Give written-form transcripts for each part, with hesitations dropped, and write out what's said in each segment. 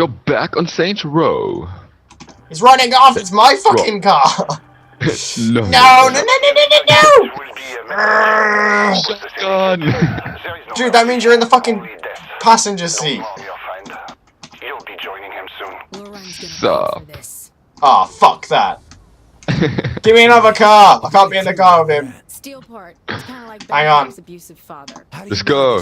You're back on Saints Row. He's running off. It's my fucking car. No. No. Gun. Dude, that means you're in the fucking passenger seat. Sup? Ah, fuck that. Give me another car. I can't be in the car with him. Steel part. It's kind of like Hang on. abusive father. Let's go.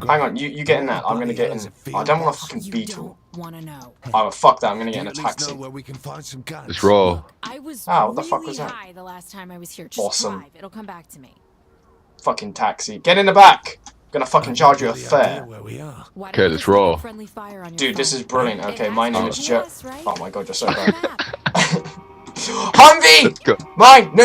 Hang on, you get in that. I'm gonna get in. I don't want a fucking beetle. Want to know? Oh, fuck that. I'm gonna get in a taxi. Let's roll. I was what the fuck was that? high the last time I was here. Just Awesome. drive. It'll come back to me. Fucking taxi. Get in the back. I'm gonna fucking charge you a fare. Okay, let's roll. Dude, this is brilliant. Okay, my name is Joe. Right? Oh my god, you're so bad. Humvee! Mine! No,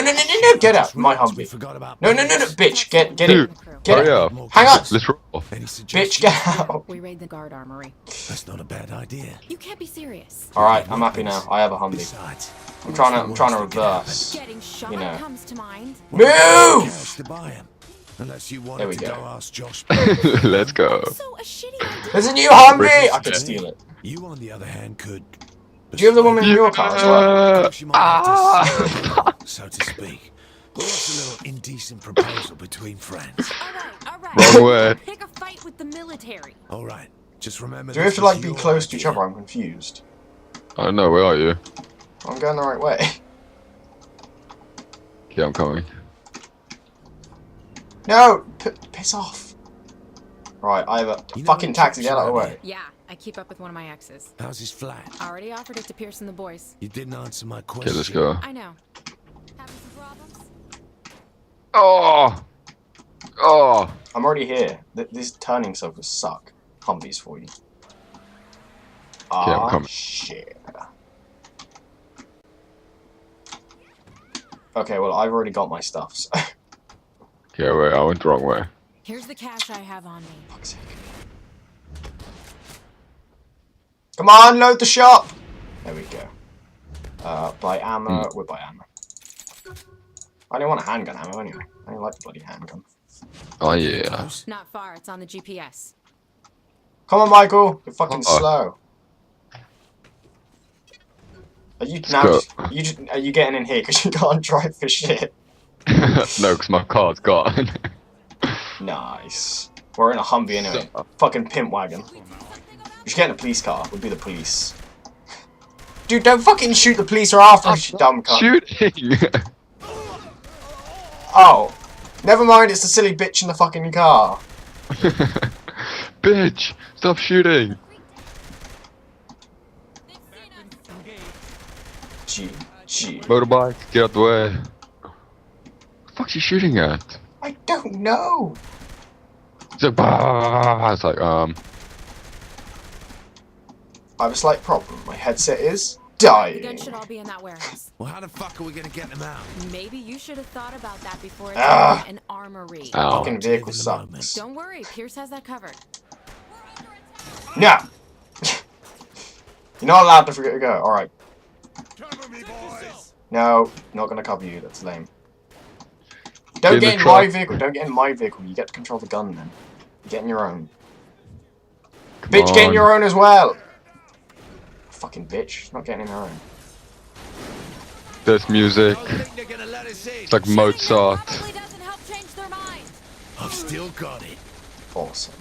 get out. My Humvee. No, bitch, get in. Get out. Hang on. Let's roll. Bitch, get out. We raid the guard armory. That's not a bad idea. You can't be serious. Alright, I'm happy now. I have a Humvee. I'm trying to reverse. Getting shot You know. comes to mind. Move! There we go. Let's go. Also, a shitty idea. There's a new Humvee! I could steal it. You, on the other hand, could. Do you have the woman in your car as well? So to speak. Well, that's a little indecent proposal between friends. All right. Wrong way. Pick a fight with the military. All right, just remember. Do we have to like be close to each other? I'm confused. I don't know, where are you? I'm going the right way. Yeah, I'm coming. No! Piss off. Right, I have a fucking taxi. Get out of the way. Yeah, I keep up with one of my exes. How's his flat? I already offered it to Pierce and the boys. You didn't answer my question. Okay, let's go. I know. Having some problems? Oh! I'm already here. These turning circles suck. Humvees for you. I'm coming. Shit. Okay, well, I've already got my stuff, so... Okay, wait, I went the wrong way. Here's the cash I have on me. Fuck's sake. Come on, load the shop! There we go. Buy ammo. We'll buy ammo. I don't want a handgun ammo anyway. I don't like the bloody handgun. Oh, yeah. Not far. It's on the GPS. Come on, Michael. You're fucking slow. Are you now? Are you getting in here because you can't drive for shit? No, because my car's gone. Nice. We're in a Humvee anyway. Fucking pimp wagon. We should get in a police car. We'll be the police. Dude, don't fucking shoot the police or after us, you dumb cunt. Shooting! Oh. Never mind, it's the silly bitch in the fucking car. Bitch! Stop shooting! G. Motorbike, get out the way. What the fuck's he shooting at? I don't know. It's like, bah! It's like, I have a slight problem. My headset is dying. The gun should all be in that warehouse. Well, how the fuck are we gonna get them out? Maybe you should have thought about that before it's an armory. Ow. Fucking vehicle sucks. Don't worry, Pierce has that covered. No! You're not allowed to forget to go. Alright. No, not gonna cover you. That's lame. Don't get in my vehicle. Don't get in my vehicle. You get to control the gun then. Get in your own. Bitch, get in your own as well! Fucking bitch. She's not getting in her own. There's music. It's like Mozart. I've still got it. Awesome.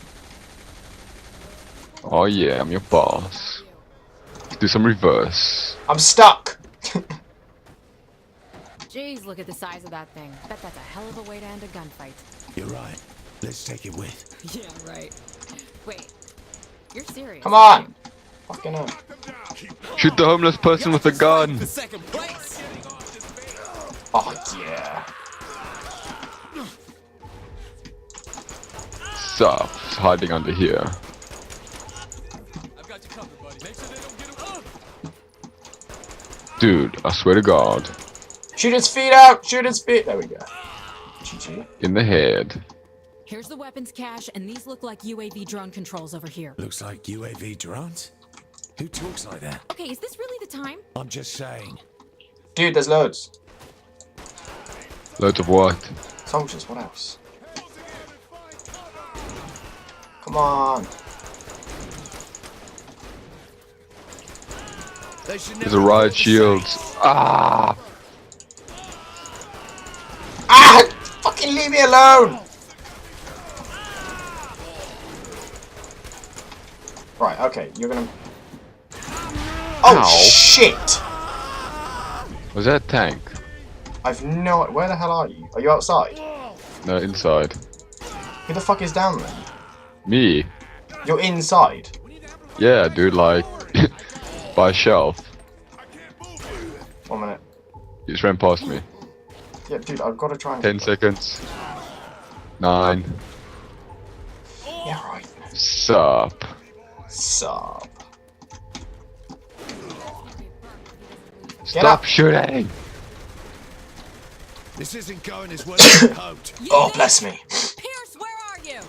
Oh yeah, I'm your boss. Let's do some reverse. I'm stuck! Jeez, look at the size of that thing. Bet that's a hell of a way to end a gunfight. You're right. Let's take it with. Yeah, right. Wait, you're serious? Come on! Fucking hell. Shoot the homeless person with a gun! Oh yeah. Sup? It's hiding under here. Dude, I swear to God. Shoot its feet out! Shoot its feet! There we go. GG. In the head. Here's the weapons cache, and these look like UAV drone controls over here. Looks like UAV drones? Who talks like that? Okay, is this really the time? I'm just saying. Dude, there's loads. Loads of what? Soldiers, what else? Come on. They should There's never a riot have thought the shields. Ah! Ah! Fucking leave me alone! Right, okay, you're gonna... Oh, Ow. shit! Was that a tank? I've no... Where the hell are you? Are you outside? No, inside. Who the fuck is down there? Me? You're inside. Yeah, dude, like... by a shelf. 1 minute. You just ran past me. Yeah, dude, I've got to try and... 10 seconds. 9. Yeah, right. Sup. Sup. Stop up. shooting! This isn't going as well as I hoped. Oh, bless me. Pierce, where are you?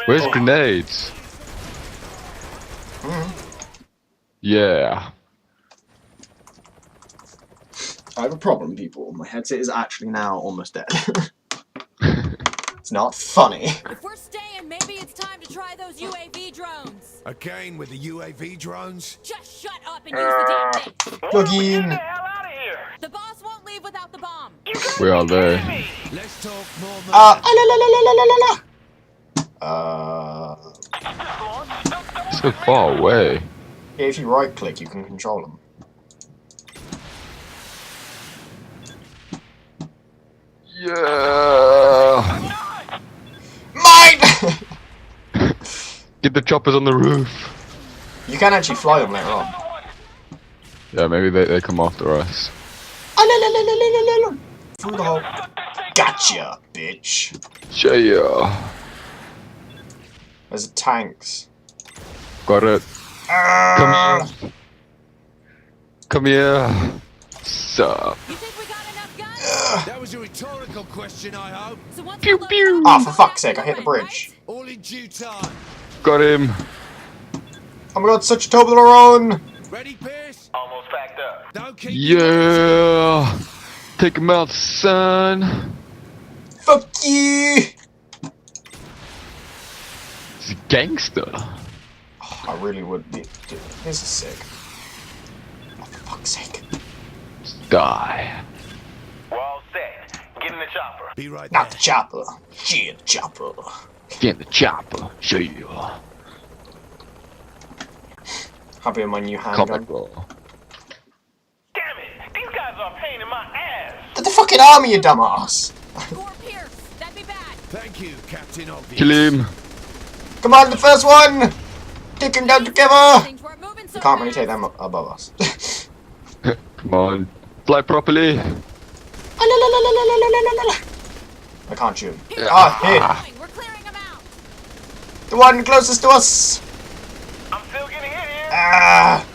Where's grenades? Yeah. I have a problem, people. My headset is actually now almost dead. It's not funny. If we're staying, maybe it's time to try those UAV drones. Again with the UAV drones? Just shut up and use the damn thing. Plug in. The boss won't leave without the bomb. We are there. Let's talk more money. So far away. Yeah, if you right click, you can control them. Yeah. Mine! Get the choppers on the roof. You can actually fly them later on. Yeah, maybe they come after us. Through the hole. Gotcha, bitch. Yeah. There's tanks. Got it. Come here. Come here. Sup. You think we got enough guns? That was a rhetorical question, I hope. So once Pew, we load pew. up, Ah, for fuck's sake, I hit the we're in, bridge. All in due time. Got him. Oh my god, such a Toblerone! Ready, Pierce? Almost packed up. Don't keep Yeah. Take him out, son. Fuck you! He's a gangster. Oh, I really would be. Dude, this is sick. Oh, for fuck's sake. Die. Well set. Get in the chopper. Be right Not there. the chopper. Shit, chopper. Get in the chopper. Show you. Happy with my new handgun. Comic roll. Damn it! These guys are a pain in my ass. Get the fucking army, you dumbass! Score Pierce. That'd be bad. Thank you, Captain Obvious. Kill him. Come on, the first one! Take him down together! Things weren't moving so Can't really fast. take them above us. Come on. Fly properly. I can't shoot. Pierce, Ah, hit! we're clearing them out. The one closest to us! I'm still getting hit here. Ah!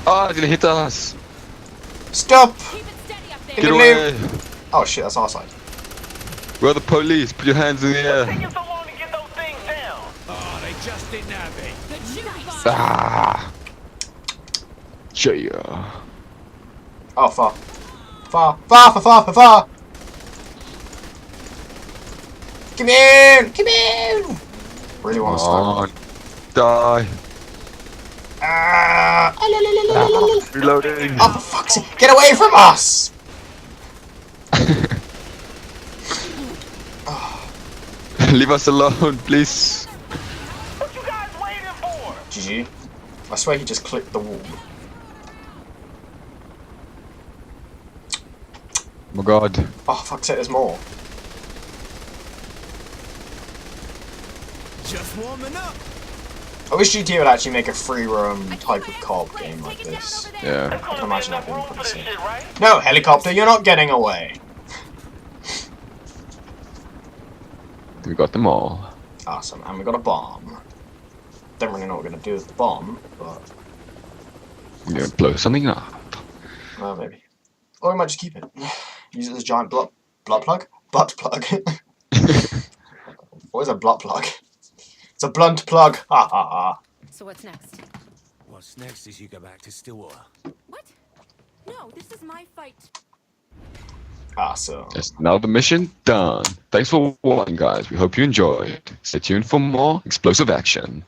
Ah, he's gonna hit us. Stop! Keep it steady up there. Get Get away. Oh shit, that's our side. We're the police. Put your hands in the air. Taking so long to get those things down. Oh, they just didn't have it. Good shooting, boss. Ah. Show you. Oh, far. Far, far, far, far, far, far! Come in! Come in! Really want to Come start. on. Die. Ah! Reloading. Oh, for fuck's sake! Get away from us! Leave us alone, please. What you guys waiting for? GG. I swear he just clicked the wall. Oh my god. Oh, fuck's sake, there's more. Just warming up. I wish GTA would actually make a free roam type of co-op game like this. Yeah. There's gonna can imagine be that enough being room pretty for this sick. shit, right? No, helicopter, you're not getting away. We got them all. Awesome, and we got a bomb. Don't really know what we're gonna do with the bomb, but We're gonna blow something up. well, maybe. Or we might just keep it. Use it as a giant blood plug? Butt plug. What is a blunt plug? It's a blunt plug. Ha ha ha. So what's next? What's next is you go back to Stillwater. What? No, this is my fight. Awesome. That's now the mission done. Thanks for watching, guys. We hope you enjoyed. Stay tuned for more explosive action.